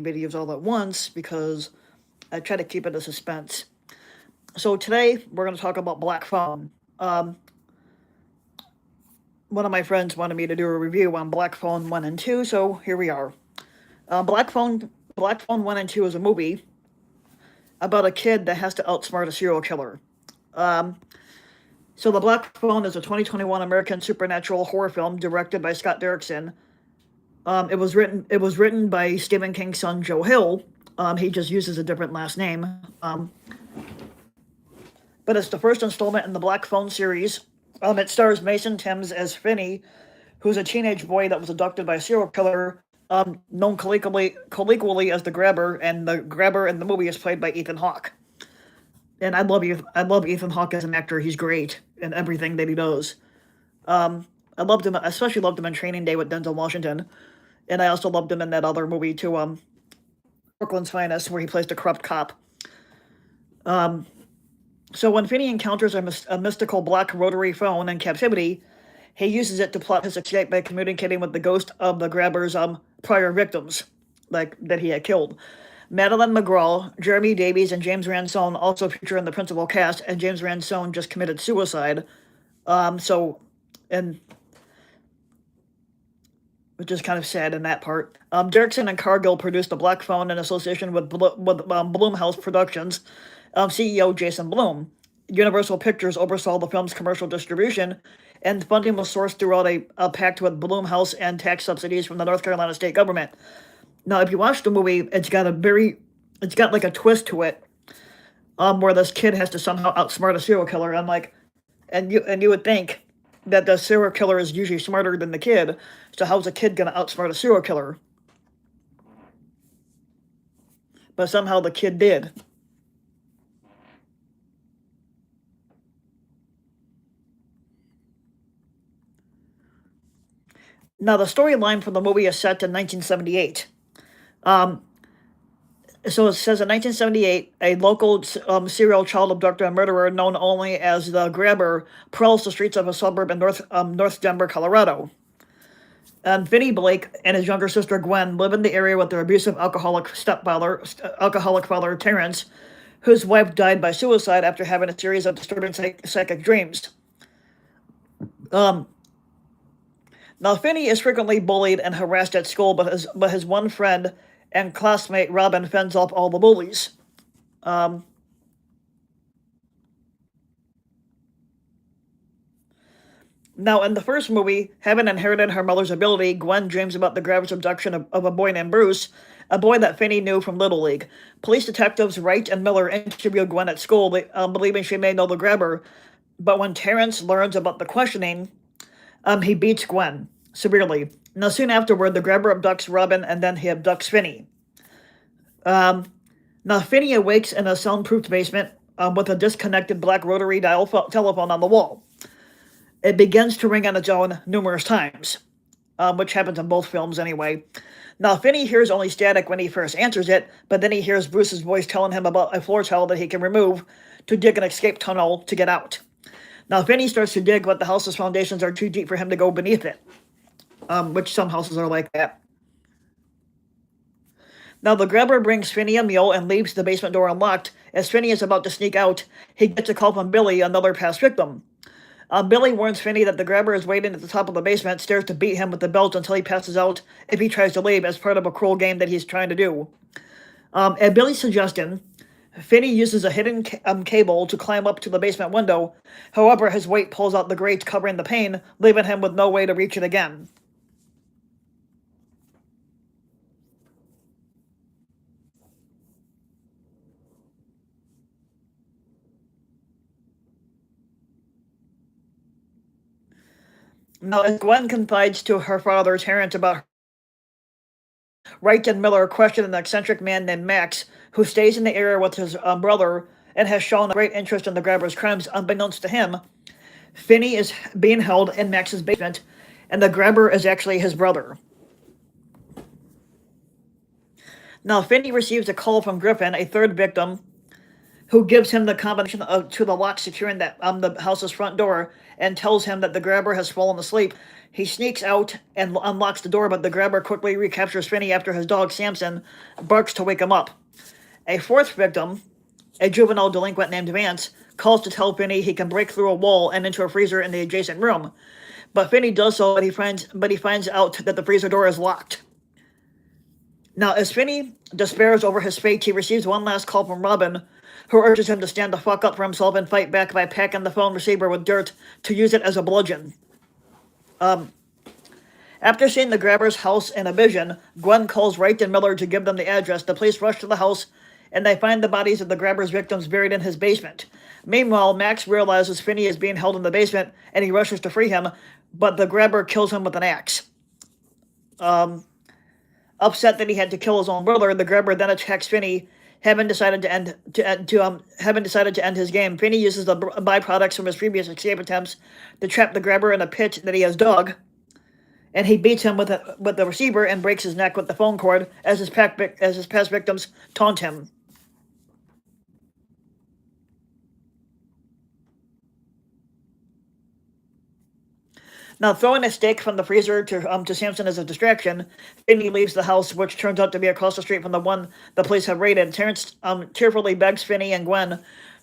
videos all at once because I try to keep it a suspense. So today we're going to talk about Black Phone. Um, One of my friends wanted me to do a review on Black Phone 1 and 2, so here we are. Black Phone 1 and 2 is a movie about a kid that has to outsmart a serial killer. Um, so The Black Phone is a 2021 American supernatural horror film directed by Scott Derrickson. It was written by Stephen King's son Joe Hill. He just uses a different last name. But it's the first installment in the Black Phone series. It stars Mason Thames as Finney, who's a teenage boy that was abducted by a serial killer, known colloquially as the Grabber, and the Grabber in the movie is played by Ethan Hawke. And I love Ethan Hawke as an actor. He's great in everything that he does. I loved him, especially loved him in Training Day with Denzel Washington, and I also loved him in that other movie too, Brooklyn's Finest, where he plays the corrupt cop. So when Finney encounters a mystical black rotary phone in captivity, he uses it to plot his escape by communicating with the ghost of the Grabber's prior victims, like that he had killed. Madeline McGraw, Jeremy Davies, and James Ransone also feature in the principal cast, and James Ransone just committed suicide. And which is kind of sad in that part. Derrickson and Cargill produced The Black Phone in association with Blumhouse Productions, CEO Jason Blum. Universal Pictures oversaw the film's commercial distribution, and funding was sourced throughout a pact with Blumhouse and tax subsidies from the North Carolina state government. Now, if you watch the movie, it's got like a twist to it, where this kid has to somehow outsmart a serial killer. And you would think that the serial killer is usually smarter than the kid, so how's a kid gonna outsmart a serial killer? But somehow the kid did. Now, the storyline for the movie is set in 1978. So it says in 1978, a local serial child abductor and murderer known only as the Grabber prowls the streets of a suburb in North Denver, Colorado. And Vinnie Blake and his younger sister Gwen live in the area with their abusive alcoholic father Terrence, whose wife died by suicide after having a series of disturbing psychic dreams. Now, Finney is frequently bullied and harassed at school, but his one friend and classmate Robin fends off all the bullies. Now, in the first movie, having inherited her mother's ability, Gwen dreams about the Grabber's abduction of a boy named Bruce, a boy that Finney knew from Little League. Police detectives Wright and Miller interview Gwen at school, believing she may know the Grabber, but when Terrence learns about the questioning, he beats Gwen severely. Now, soon afterward, the Grabber abducts Robin, and then he abducts Finney. Now, Finney awakes in a soundproofed basement with a disconnected black rotary dial telephone on the wall. It begins to ring on its own numerous times, which happens in both films anyway. Now, Finney hears only static when he first answers it, but then he hears Bruce's voice telling him about a floor tile that he can remove to dig an escape tunnel to get out. Now, Finney starts to dig, but the house's foundations are too deep for him to go beneath it, which some houses are like that. Now, the Grabber brings Finney a meal and leaves the basement door unlocked. As Finney is about to sneak out, he gets a call from Billy, another past victim. Billy warns Finney that the Grabber is waiting at the top of the basement, stares to beat him with the belt until he passes out if he tries to leave as part of a cruel game that he's trying to do. At Billy's suggestion, Finney uses a hidden cable to climb up to the basement window. However, his weight pulls out the grate covering the pane, leaving him with no way to reach it again. Now, as Gwen confides to her father, Terrence, about Wright and Miller question an eccentric man named Max, who stays in the area with his brother and has shown a great interest in the Grabber's crimes. Unbeknownst to him, Finney is being held in Max's basement, and the Grabber is actually his brother. Now, Finney receives a call from Griffin, a third victim, who gives him the combination to the lock securing the house's front door and tells him that the grabber has fallen asleep. He sneaks out and unlocks the door, but the grabber quickly recaptures Finney after his dog Samson barks to wake him up. A fourth victim, a juvenile delinquent named Vance, calls to tell Finney he can break through a wall and into a freezer in the adjacent room. But Finney does so, but he finds out that the freezer door is locked. Now, as Finney despairs over his fate, he receives one last call from Robin, who urges him to stand the fuck up for himself and fight back by packing the phone receiver with dirt to use it as a bludgeon. After seeing the grabber's house in a vision, Gwen calls Wright and Miller to give them the address. The police rush to the house, and they find the bodies of the grabber's victims buried in his basement. Meanwhile, Max realizes Finney is being held in the basement, and he rushes to free him, but the grabber kills him with an axe. Upset that he had to kill his own brother, the grabber then attacks Finney, having decided to end his game. Finney uses the byproducts from his previous escape attempts to trap the grabber in a pit that he has dug, and he beats him with the receiver and breaks his neck with the phone cord as his past victims taunt him. Now, throwing a steak from the freezer to Samson as a distraction, Finney leaves the house, which turns out to be across the street from the one the police have raided. Terrence tearfully begs Finney and Gwen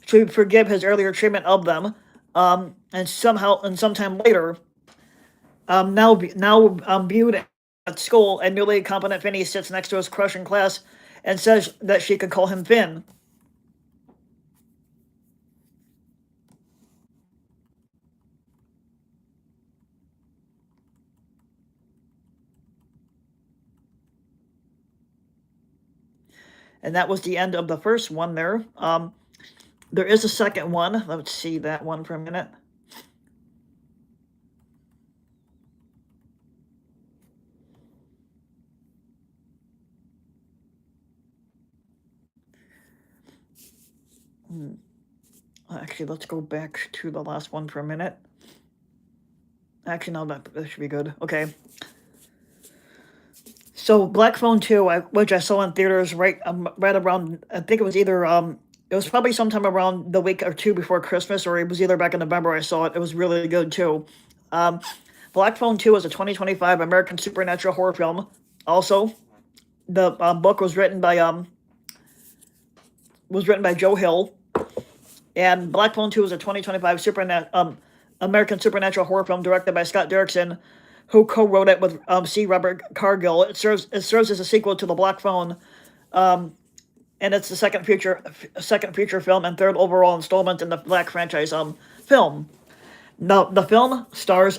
to forgive his earlier treatment of them, and sometime later, now viewed at school, a newly competent Finney sits next to his crush in class and says that she could call him Finn. And that was the end of the first one there. There is a second one. Let's see that one for a minute. Actually, let's go back to the last one for a minute. Actually, no, that should be good. Okay. So Black Phone 2, which I saw in theaters right around, I think it was either, it was probably sometime around the week or two before Christmas, or it was either back in November I saw it. It was really good, too. Black Phone 2 is a 2025 American supernatural horror film. Also, the book was written by Joe Hill, and Black Phone 2 is a 2025 American supernatural horror film directed by Scott Derrickson, who co-wrote it with C. Robert Cargill. It serves as a sequel to The Black Phone, and it's the second feature film and third overall installment in the Black franchise film. Now, the film stars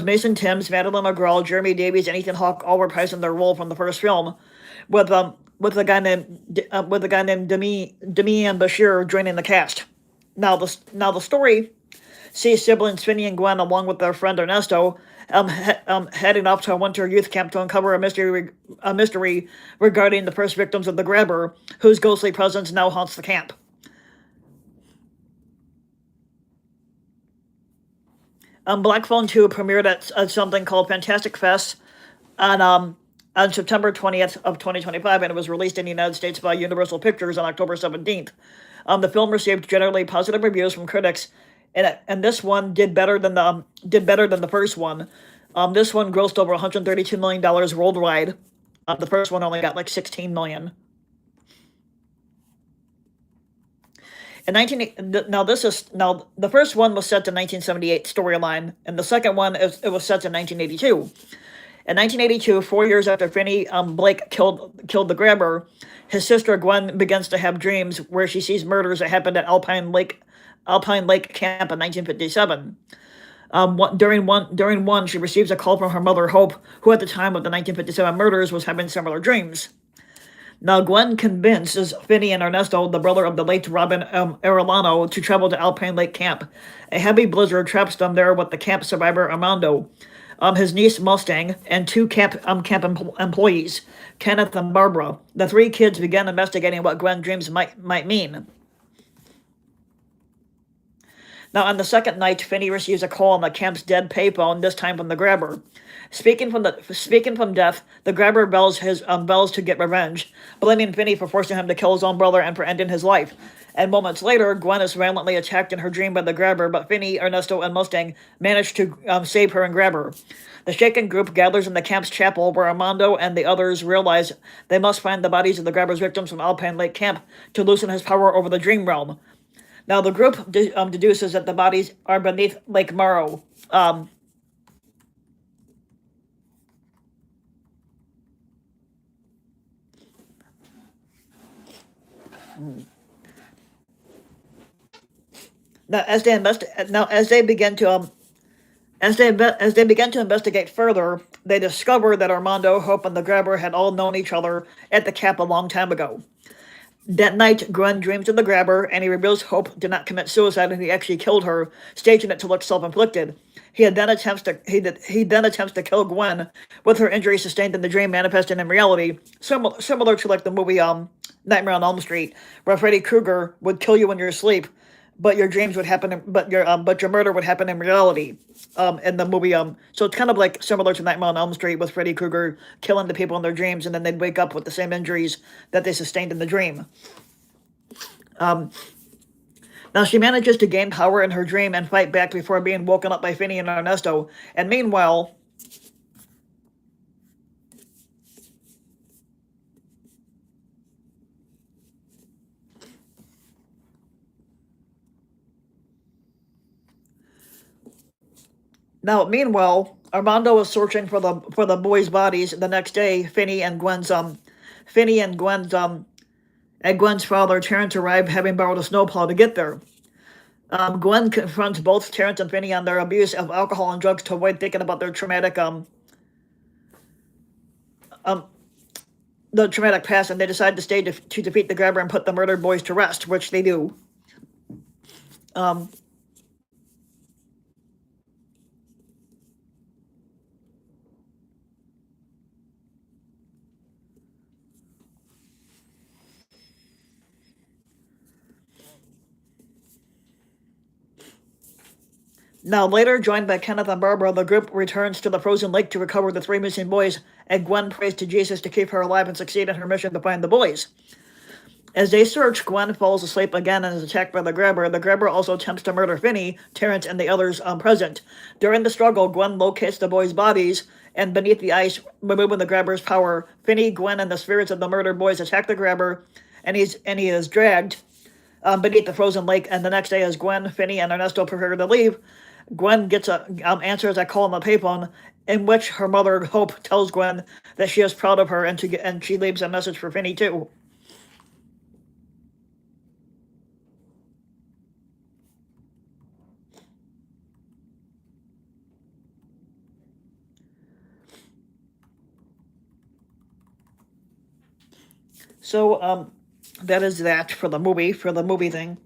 Mason Thames, Madeline McGraw, Jeremy Davies, and Ethan Hawke, all reprising their role from the first film, with a guy named Demian Bashir joining the cast. Now the story sees siblings Finney and Gwen, along with their friend Ernesto, heading off to a winter youth camp to uncover a mystery regarding the first victims of the grabber, whose ghostly presence now haunts the camp. Black Phone 2 premiered at something called Fantastic Fest on September 20th of 2025, and it was released in the United States by Universal Pictures on October 17th. The film received generally positive reviews from critics, and this one did better than the first one. This one grossed over $132 million worldwide. The first one only got like $16 million. The first one was set to 1978 storyline, and the second one it was set to 1982. In 1982, 4 years after Finney Blake killed the grabber, his sister Gwen begins to have dreams where she sees murders that happened at Alpine Lake Camp in 1957. During one, she receives a call from her mother Hope, who at the time of the 1957 murders was having similar dreams. Now, Gwen convinces Finney and Ernesto, the brother of the late Robin Arellano, to travel to Alpine Lake Camp. A heavy blizzard traps them there with the camp survivor Armando, his niece Mustang, and two camp employees, Kenneth and Barbara. The three kids begin investigating what Gwen's dreams might mean. Now, on the second night, Finney receives a call on the camp's dead payphone, this time from the grabber. Speaking from death, the grabber bells to get revenge, blaming Finney for forcing him to kill his own brother and for ending his life. And moments later, Gwen is violently attacked in her dream by the grabber, but Finney, Ernesto, and Mustang manage to save her and grab her. The shaken group gathers in the camp's chapel, where Armando and the others realize they must find the bodies of the grabber's victims from Alpine Lake Camp to loosen his power over the dream realm. Now, the group deduces that the bodies are beneath Lake Morrow. Now, as they begin to investigate further, they discover that Armando, Hope, and the grabber had all known each other at the camp a long time ago. That night, Gwen dreams of the grabber, and he reveals Hope did not commit suicide and he actually killed her, staging it to look self-inflicted. He then attempts to kill Gwen, with her injuries sustained in the dream manifesting in reality, similar to like the movie Nightmare on Elm Street, where Freddy Krueger would kill you when you're asleep, but your dreams would happen, but your murder would happen in reality. In the movie, so it's kind of like similar to Nightmare on Elm Street with Freddy Krueger killing the people in their dreams, and then they'd wake up with the same injuries that they sustained in the dream. Now she manages to gain power in her dream and fight back before being woken up by Finney and Ernesto. And meanwhile, Armando is searching for the boys' bodies. The next day, Finney and Gwen's father, Terrence, arrive, having borrowed a snowplow to get there. Gwen confronts both Terrence and Finney on their abuse of alcohol and drugs to avoid thinking about their traumatic past, and they decide to stay to defeat the grabber and put the murdered boys to rest, which they do. Now, later, joined by Kenneth and Barbara, the group returns to the frozen lake to recover the 3 missing boys, and Gwen prays to Jesus to keep her alive and succeed in her mission to find the boys. As they search, Gwen falls asleep again and is attacked by the grabber. The grabber also attempts to murder Finney, Terrence, and the others present. During the struggle, Gwen locates the boys' bodies, and beneath the ice, removing the grabber's power, Finney, Gwen, and the spirits of the murdered boys attack the grabber, and he is dragged beneath the frozen lake. And the next day, as Gwen, Finney, and Ernesto prepare to leave, Gwen gets answers a call on the payphone, in which her mother, Hope, tells Gwen that she is proud of her, and she leaves a message for Finney, too. So, that is that for the movie thing.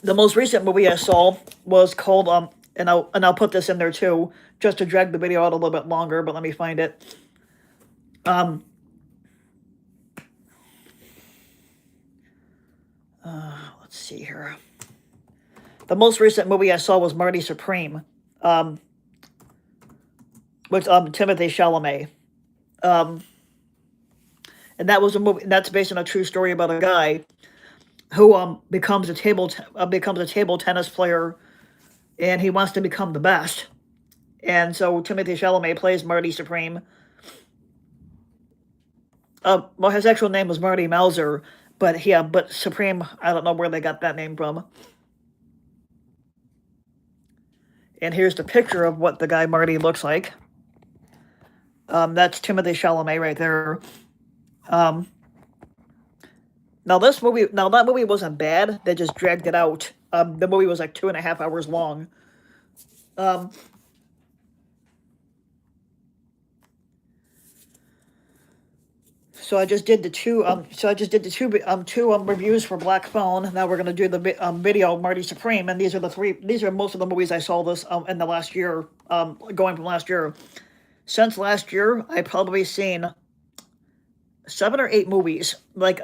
The most recent movie I saw was called, and I'll put this in there too, just to drag the video out a little bit longer, but let me find it. Let's see here. The most recent movie I saw was Marty Supreme, with Timothy Chalamet. And that was a movie that's based on a true story about a guy who becomes a table tennis player, and he wants to become the best. And so Timothy Chalamet plays Marty Supreme. Well, his actual name was Marty Mauser, but Supreme, I don't know where they got that name from. And here's the picture of what the guy Marty looks like. That's Timothy Chalamet right there. Now that movie wasn't bad. They just dragged it out. The movie was like 2.5 hours long. So I just did the two reviews for Black Phone. Now we're gonna do the video Marty Supreme, and these are most of the movies I saw this in the last year. Going from last year. Since last year, I've probably seen 7 or 8 movies, like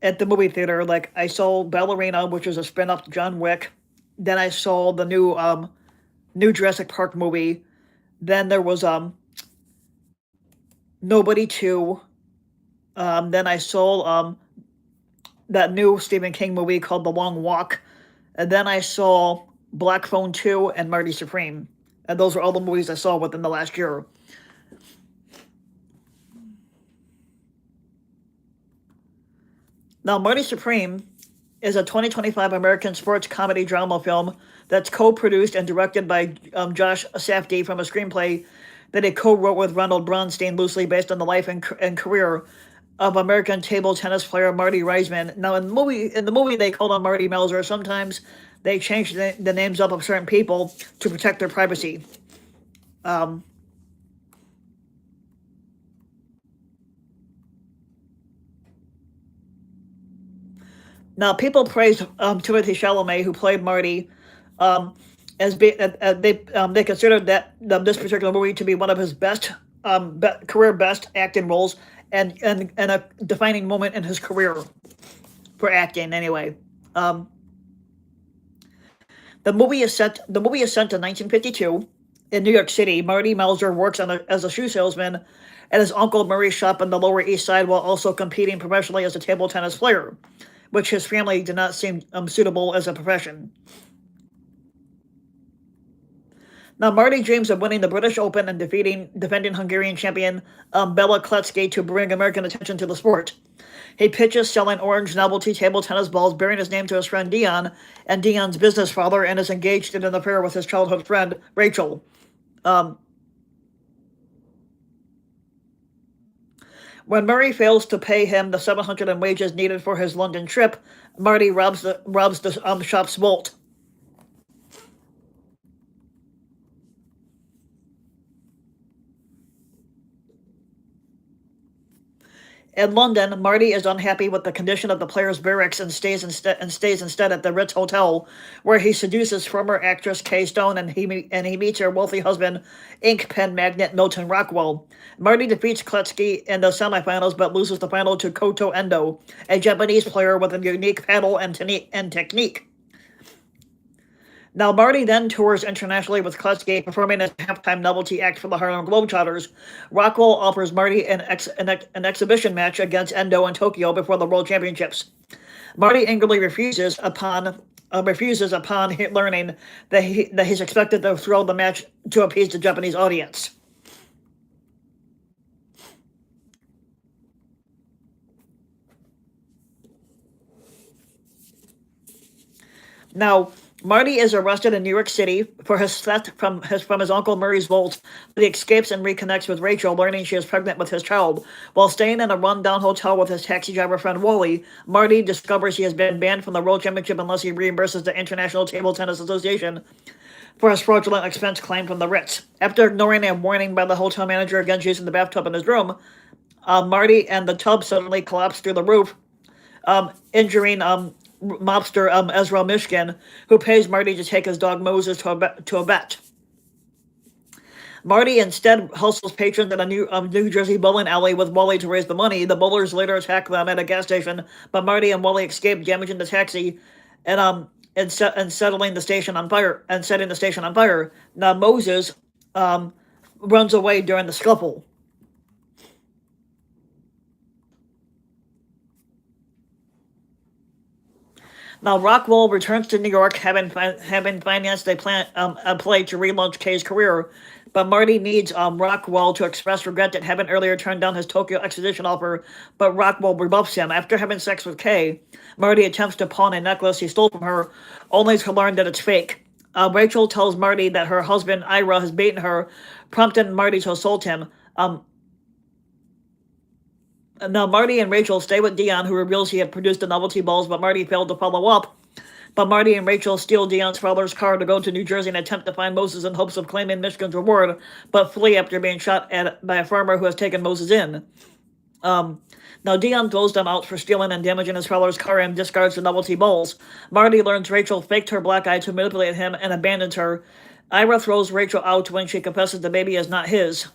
at the movie theater. Like, I saw Ballerina, which is a spin-off to John Wick. Then I saw the new Jurassic Park movie. Then there was Nobody 2. Then I saw that new Stephen King movie called The Long Walk. And then I saw Black Phone 2 and Marty Supreme. And those are all the movies I saw within the last year. Now, Marty Supreme is a 2025 American sports comedy drama film that's co-produced and directed by Josh Safdie from a screenplay that he co-wrote with Ronald Bronstein, loosely based on the life and career of American table tennis player Marty Reisman. Now, in the movie, they called him Marty Melzer. Sometimes they changed the names up of certain people to protect their privacy. Now, people praised Timothée Chalamet, who played Marty, um, as they considered that this particular movie to be one of his best career best acting roles, and a defining moment in his career for acting. Anyway, um, the movie is set in 1952 in New York City. Marty Melzer works as a shoe salesman at his uncle Murray's shop on the Lower East Side while also competing professionally as a table tennis player, which his family did not seem suitable as a profession. Now, Marty dreams of winning the British Open and defending Hungarian champion Bela Kletsky to bring American attention to the sport. He pitches selling orange novelty table tennis balls bearing his name to his friend Dion and Dion's business father, and is engaged in an affair with his childhood friend Rachel. Um, when Murray fails to pay him the $700 in wages needed for his London trip, Marty robs the shop's vault. In London, Marty is unhappy with the condition of the players' barracks and stays instead at the Ritz Hotel, where he seduces former actress Kay Stone, and he meets her wealthy husband, ink pen magnate Milton Rockwell. Marty defeats Kletsky in the semifinals, but loses the final to Koto Endo, a Japanese player with a unique paddle and technique. Now, Marty then tours internationally with Kletsky, performing as a halftime novelty act for the Harlem Globetrotters. Rockwell offers Marty an exhibition match against Endo in Tokyo before the World Championships. Marty angrily refuses upon learning that he's expected to throw the match to appease the Japanese audience. Now, Marty is arrested in New York City for his theft from his uncle Murray's vault, but he escapes and reconnects with Rachel, learning she is pregnant with his child. While staying in a rundown hotel with his taxi driver friend Wally, Marty discovers he has been banned from the World Championship unless he reimburses the International Table Tennis Association for his fraudulent expense claim from the Ritz. After ignoring a warning by the hotel manager against using the bathtub in his room, Marty and the tub suddenly collapse through the roof, injuring mobster Ezra Mishkin, who pays Marty to take his dog Moses to a vet. Marty instead hustles patrons in a New Jersey bowling alley with Wally to raise the money. The bowlers later attack them at a gas station, but Marty and Wally escape, damaging the taxi and setting the station on fire. Now Moses runs away during the scuffle. Now, Rockwell returns to New York, having financed a play to relaunch Kay's career, but Marty needs Rockwell to express regret that having earlier turned down his Tokyo exhibition offer, but Rockwell rebuffs him. After having sex with Kay, Marty attempts to pawn a necklace he stole from her, only to learn that it's fake. Rachel tells Marty that her husband, Ira, has beaten her, prompting Marty to assault him. Now, Marty and Rachel stay with Dion, who reveals he had produced the novelty balls, but Marty failed to follow up. But Marty and Rachel steal Dion's father's car to go to New Jersey and attempt to find Moses in hopes of claiming Michigan's reward, but flee after being shot at by a farmer who has taken Moses in. Now, Dion throws them out for stealing and damaging his father's car and discards the novelty balls. Marty learns Rachel faked her black eye to manipulate him and abandons her. Ira throws Rachel out when she confesses the baby is not his.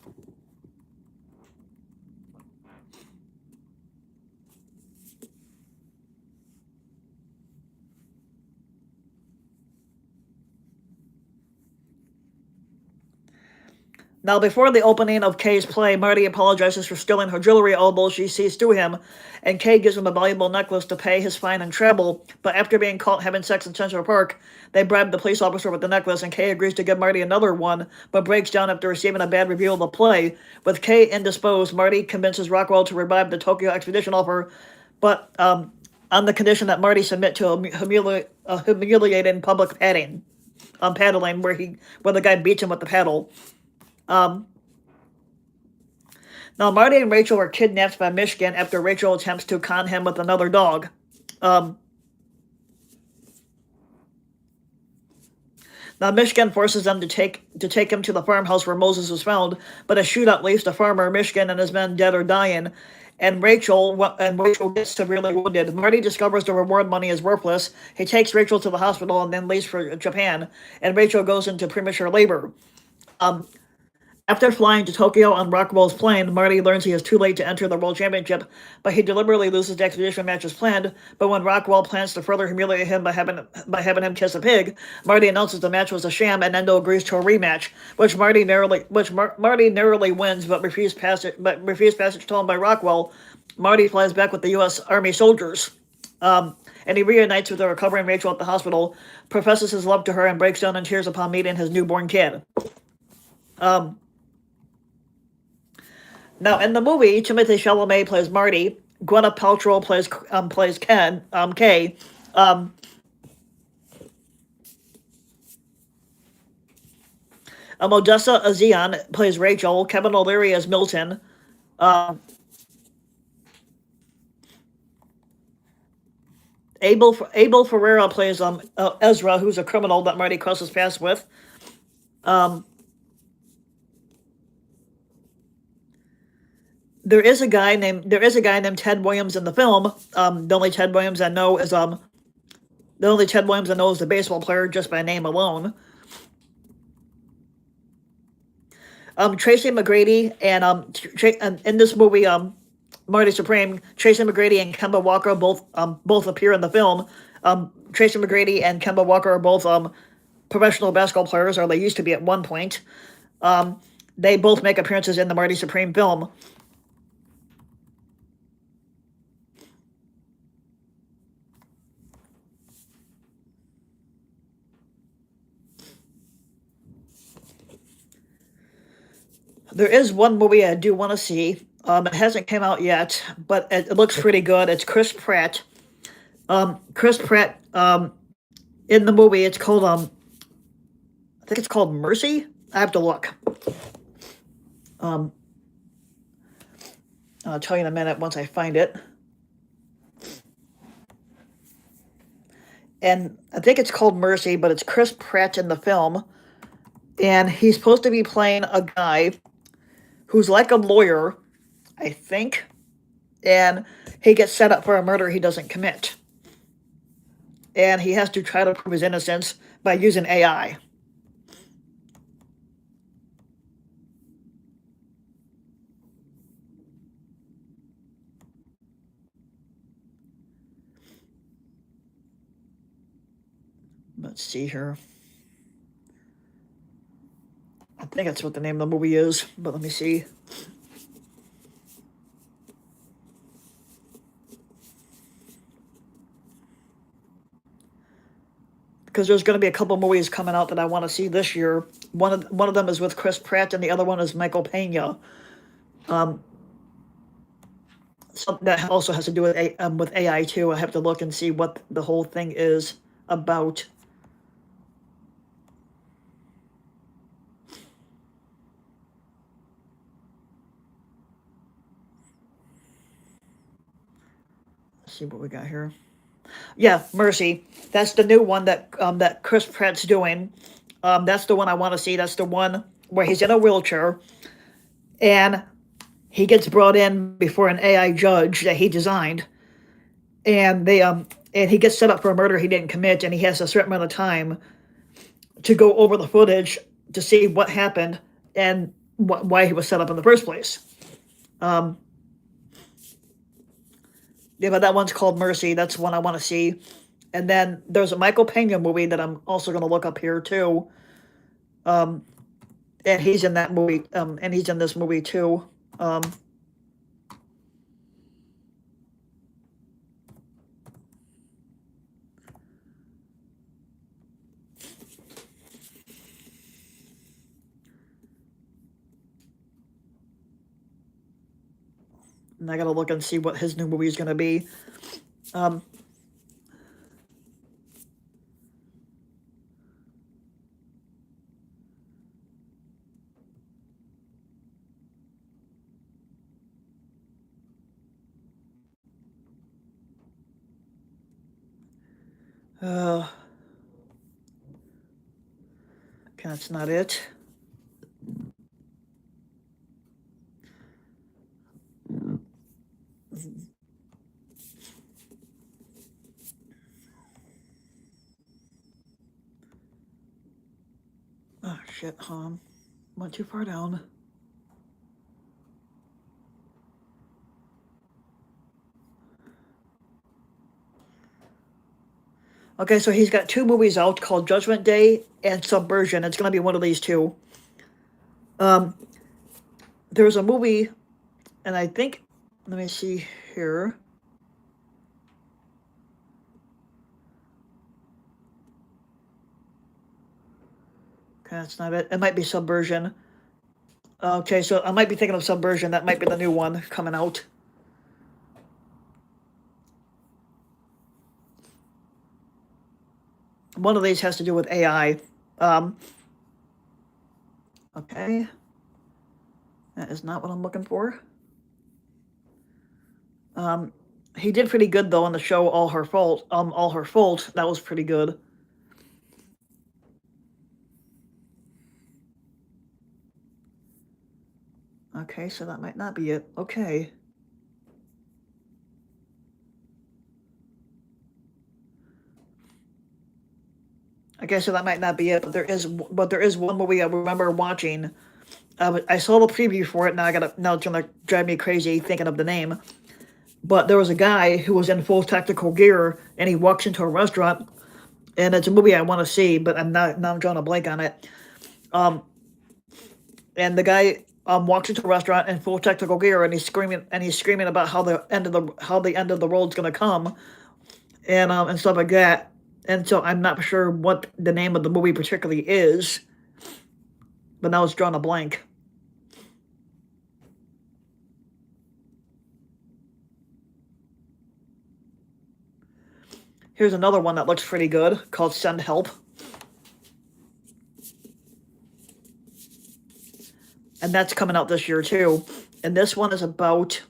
Now, before the opening of Kay's play, Marty apologizes for stealing her jewelry, although she sees through him, and Kay gives him a valuable necklace to pay his fine and travel. But after being caught having sex in Central Park, they bribe the police officer with the necklace, and Kay agrees to give Marty another one, but breaks down after receiving a bad review of the play. With Kay indisposed, Marty convinces Rockwell to revive the Tokyo Expedition offer, but on the condition that Marty submit to a humiliating public paddling, where the guy beats him with the paddle. Now, Marty and Rachel are kidnapped by Michigan after Rachel attempts to con him with another dog. Now, Michigan forces them to take him to the farmhouse where Moses was found, but a shootout leaves the farmer, Michigan, and his men dead or dying, and Rachel gets severely wounded. Marty discovers the reward money is worthless. He takes Rachel to the hospital and then leaves for Japan, and Rachel goes into premature labor. After flying to Tokyo on Rockwell's plane, Marty learns he is too late to enter the World Championship, but he deliberately loses the expedition match as planned. But when Rockwell plans to further humiliate him by having him kiss a pig, Marty announces the match was a sham, and Endo agrees to a rematch, which Marty narrowly wins, but refused passage to him by Rockwell. Marty flies back with the U.S. Army soldiers, and he reunites with the recovering Rachel at the hospital, professes his love to her, and breaks down in tears upon meeting his newborn kid. Now, in the movie, Timothée Chalamet plays Marty. Gwyneth Paltrow plays Kay. Odessa Azion plays Rachel. Kevin O'Leary as Milton. Abel Ferreira plays Ezra, who's a criminal that Marty crosses paths with. There is a guy named Ted Williams in the film. The only Ted Williams I know is the baseball player just by name alone. Tracy McGrady and in this movie, Marty Supreme, Tracy McGrady and Kemba Walker both appear in the film. Tracy McGrady and Kemba Walker are both professional basketball players, or they used to be at one point. They both make appearances in the Marty Supreme film. There is one movie I do want to see. It hasn't come out yet, but it looks pretty good. It's Chris Pratt. Chris Pratt, in the movie, it's called, I think it's called Mercy? I have to look. I'll tell you in a minute once I find it. And I think it's called Mercy, but it's Chris Pratt in the film. And he's supposed to be playing a guy who's like a lawyer, I think, and he gets set up for a murder he doesn't commit. And he has to try to prove his innocence by using AI. Let's see here. I think that's what the name of the movie is, but let me see. Because there's going to be a couple movies coming out that I want to see this year. One of them is with Chris Pratt, and the other one is Michael Pena. Something that also has to do with AI too. I have to look and see what the whole thing is about. See what we got here. Yeah, Mercy. That's the new one that Chris Pratt's doing. That's the one I want to see. That's the one where he's in a wheelchair, and he gets brought in before an AI judge that he designed, and and he gets set up for a murder he didn't commit, and he has a certain amount of time to go over the footage to see what happened and why he was set up in the first place. Yeah, but that one's called Mercy. That's one I want to see. And then there's a Michael Pena movie that I'm also going to look up here, too. And he's in that movie, and he's in this movie too. And I gotta look and see what his new movie is gonna be. Okay, that's not it. Oh shit, went too far down. Okay, so he's got 2 movies out called Judgment Day and Subversion. It's gonna be one of these two. There's a movie, and I think, let me see here. Okay, that's not it. It might be Subversion. Okay, so I might be thinking of Subversion. That might be the new one coming out. One of these has to do with AI. Okay. That is not what I'm looking for. He did pretty good though on the show All Her Fault. All Her Fault. That was pretty good. Okay, so that might not be it. Okay. Okay, so that might not be it, but there is one movie I remember watching. I saw the preview for it. Now it's gonna drive me crazy thinking of the name. But there was a guy who was in full tactical gear, and he walks into a restaurant, and it's a movie I want to see, but I'm drawing a blank on it. And the guy walks into a restaurant in full tactical gear, and he's screaming about how the end of the world's gonna come, and stuff like that. And so I'm not sure what the name of the movie particularly is, but now it's drawn a blank. Here's another one that looks pretty good called Send Help. And that's coming out this year too. And this one is about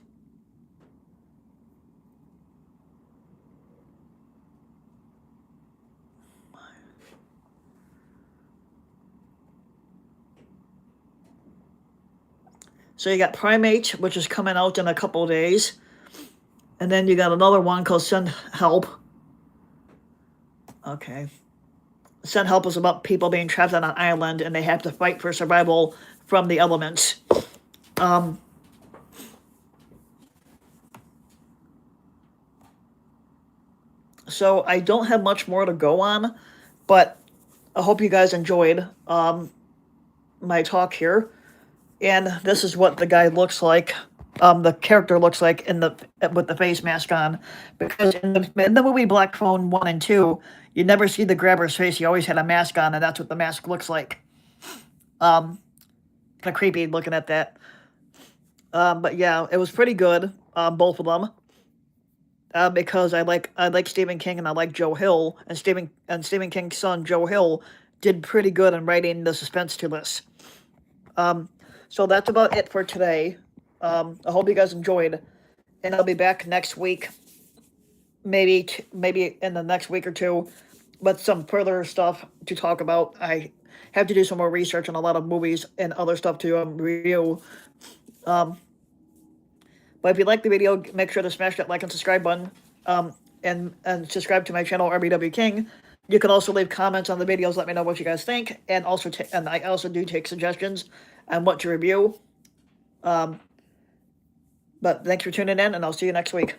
so you got Primate, which is coming out in a couple of days. And then you got another one called Send Help. Okay. Send Help is about people being trapped on an island and they have to fight for survival from the elements. So I don't have much more to go on, but I hope you guys enjoyed my talk here. And this is what the guy looks like. The character looks like with the face mask on, because in the movie Black Phone 1 and 2, you never see the grabber's face. He always had a mask on, and that's what the mask looks like. Kind of creepy looking at that. But yeah, it was pretty good. Both of them. Because I like Stephen King and I like Joe Hill, and Stephen King's son Joe Hill did pretty good in writing the suspense to this. So that's about it for today. I hope you guys enjoyed, and I'll be back next week, maybe in the next week or two, with some further stuff to talk about. I have to do some more research on a lot of movies and other stuff to review. But if you like the video, make sure to smash that like and subscribe button, and subscribe to my channel, RBW King. You can also leave comments on the videos, let me know what you guys think, and I also do take suggestions on what to review. But thanks for tuning in, and I'll see you next week.